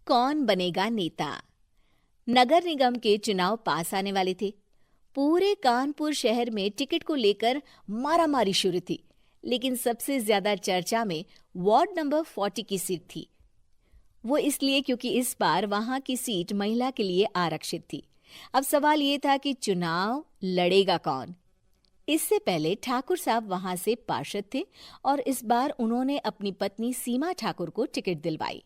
कौन बनेगा नेता। नगर निगम के चुनाव पास आने वाले थे। पूरे कानपुर शहर में टिकट को लेकर मारामारी शुरू थी, लेकिन सबसे ज्यादा चर्चा में वार्ड नंबर 40 की सीट थी। वो इसलिए क्योंकि इस बार वहां की सीट महिला के लिए आरक्षित थी। अब सवाल ये था कि चुनाव लड़ेगा कौन। इससे पहले ठाकुर साहब वहां से पार्षद थे और इस बार उन्होंने अपनी पत्नी सीमा ठाकुर को टिकट दिलवाई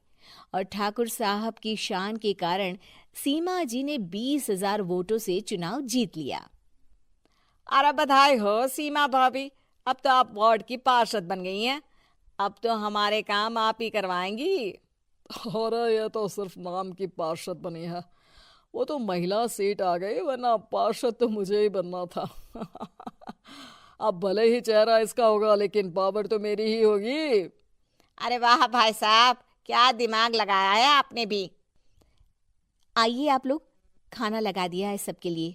और ठाकुर साहब की शान के कारण सीमा जी ने 20,000 वोटों से चुनाव जीत लिया। अरे बधाई हो सीमा भाभी, अब तो आप वार्ड की पार्षद बन गई हैं। अब तो हमारे काम आप ही करवाएंगी। अरे ये तो सिर्फ नाम की पार्षद बनी है, वो तो महिला सीट आ गई, वरना पार्षद तो मुझे ही बनना था। अब भले ही चेहरा इसका होगा, लेकिन पावर तो मेरी ही होगी। अरे वाह भाई साहब, क्या दिमाग लगाया है आपने भी। आइए आप लोग, खाना लगा दिया है सबके लिए।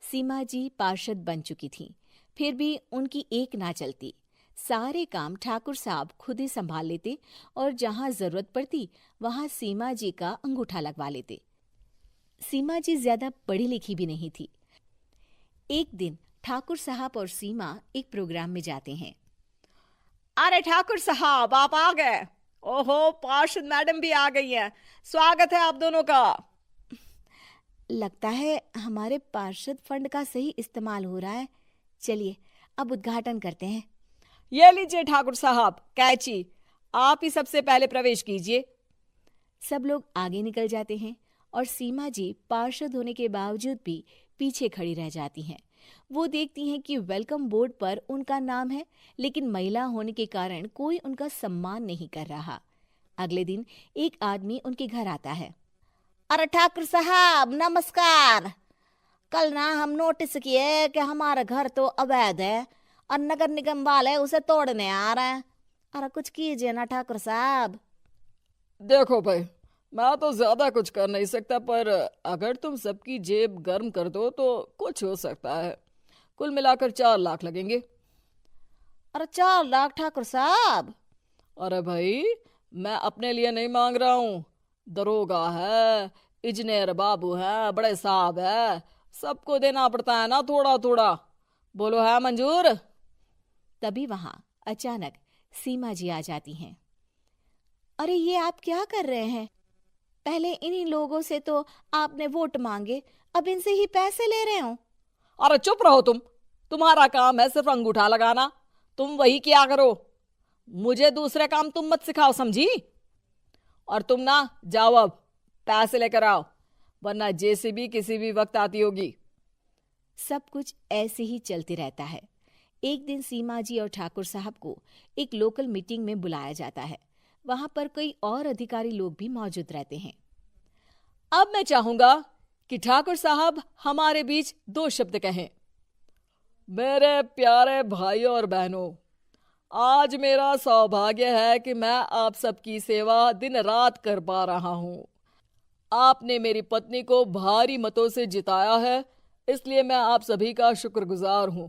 सीमा जी पार्षद बन चुकी थीं, फिर भी उनकी एक ना चलती। सारे काम ठाकुर साहब खुद ही संभाल लेते और जहां जरूरत पड़ती वहां सीमा जी का अंगूठा लगवा लेते। सीमा जी ज्यादा पढ़ी लिखी भी नहीं थी। एक दिन ठाकुर साहब और सीमा एक प्रोग्राम में जाते हैं। अरे ठाकुर साहब, आप आ गए। ओहो, पार्षद मैडम भी आ गई हैं। स्वागत है आप दोनों का। लगता है हमारे पार्षद फंड का सही इस्तेमाल हो रहा है। चलिए अब उद्घाटन करते हैं। ये लीजिए ठाकुर साहब कैची, आप ही सबसे पहले प्रवेश कीजिए। सब लोग आगे निकल जाते हैं और सीमा जी पार्षद होने के बावजूद भी पीछे खड़ी रह जाती हैं। वो देखती हैं कि वेलकम बोर्ड पर उनका नाम है, लेकिन महिला होने के कारण कोई उनका सम्मान नहीं कर रहा। अगले दिन एक आदमी उनके घर आता है। अरे ठाकुर साहब नमस्कार। कल ना हम नोटिस किए कि हमारा घर तो अवैध है और नगर निगम वाले उसे तोड़ने आ रहे हैं। अरे कुछ कीजिए ना ठाकुर साहब। देखो भाई, मैं तो ज्यादा कुछ कर नहीं सकता, पर अगर तुम सबकी जेब गर्म कर दो तो कुछ हो सकता है। कुल मिलाकर 4 लाख लगेंगे। अरे 4 लाख ठाकुर साहब? अरे भाई, मैं अपने लिए नहीं मांग रहा हूँ। दरोगा है, इंजीनियर बाबू है, बड़े साहब है, सबको देना पड़ता है ना थोड़ा थोड़ा। बोलो है मंजूर? तभी वहां अचानक सीमा जी आ जाती हैं। अरे ये आप क्या कर रहे हैं? पहले इन्हीं लोगों से तो आपने वोट मांगे, अब इनसे ही पैसे ले रहे हो। अरे चुप रहो तुम, तुम्हारा काम है सिर्फ अंगूठा लगाना, तुम वही किया करो। मुझे दूसरे काम तुम मत सिखाओ, समझी? और तुम ना जाओ, अब पैसे लेकर आओ, वरना जेसीबी किसी भी वक्त आती होगी। सब कुछ ऐसे ही चलते रहता है। एक दिन सीमा जी और ठाकुर साहब को एक लोकल मीटिंग में बुलाया जाता है। वहां पर कई और अधिकारी लोग भी मौजूद रहते हैं। अब मैं चाहूंगा कि ठाकुर साहब हमारे बीच 2 शब्द कहें। मेरे प्यारे भाइयों और बहनों, आज मेरा सौभाग्य है कि मैं आप सबकी सेवा दिन रात कर पा रहा हूं। आपने मेरी पत्नी को भारी मतों से जिताया है, इसलिए मैं आप सभी का शुक्रगुजार हूं।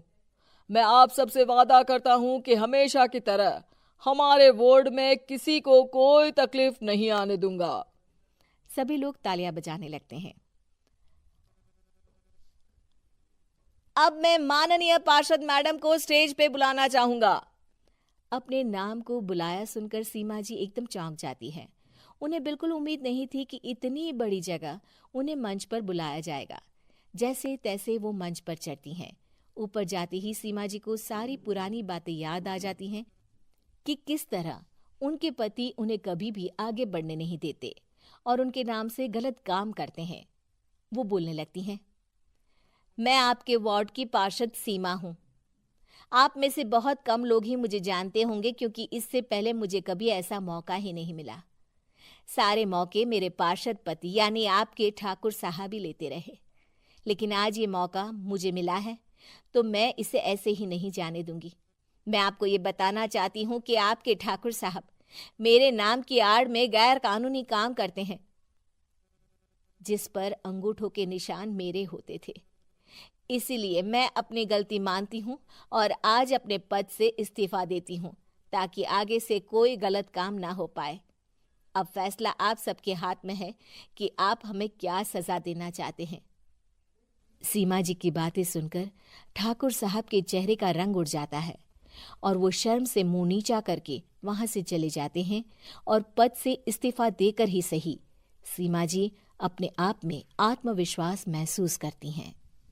मैं आप सबसे वादा करता हूं कि हमेशा की तरह हमारे वार्ड में किसी को कोई तकलीफ नहीं आने दूंगा। सभी लोग तालियां बजाने लगते हैं। अब मैं माननीय पार्षद मैडम को स्टेज पे बुलाना चाहूंगा। अपने नाम को बुलाया सुनकर सीमा जी एकदम चौंक जाती है। उन्हें बिल्कुल उम्मीद नहीं थी कि इतनी बड़ी जगह उन्हें मंच पर बुलाया जाएगा। जैसे तैसे वो मंच पर चढ़ती हैं। ऊपर जाते ही सीमा जी को सारी पुरानी बातें याद आ जाती हैं कि किस तरह उनके पति उन्हें कभी भी आगे बढ़ने नहीं देते और उनके नाम से गलत काम करते हैं। वो बोलने लगती हैं। मैं आपके वार्ड की पार्षद सीमा हूं। आप में से बहुत कम लोग ही मुझे जानते होंगे, क्योंकि इससे पहले मुझे कभी ऐसा मौका ही नहीं मिला। सारे मौके मेरे पार्षद पति यानी आपके ठाकुर साहब ही लेते रहे, लेकिन आज ये मौका मुझे मिला है तो मैं इसे ऐसे ही नहीं जाने दूंगी। मैं आपको ये बताना चाहती हूँ कि आपके ठाकुर साहब मेरे नाम की आड़ में गैर कानूनी काम करते हैं, जिस पर अंगूठों के निशान मेरे होते थे। इसीलिए मैं अपनी गलती मानती हूँ और आज अपने पद से इस्तीफा देती हूँ, ताकि आगे से कोई गलत काम ना हो पाए। अब फैसला आप सबके हाथ में है कि आप हमें क्या सजा देना चाहते हैं। सीमा जी की बातें सुनकर ठाकुर साहब के चेहरे का रंग उड़ जाता है और वो शर्म से मुंह नीचा करके वहां से चले जाते हैं और पद से इस्तीफा देकर ही सही सीमा जी अपने आप में आत्मविश्वास महसूस करती हैं।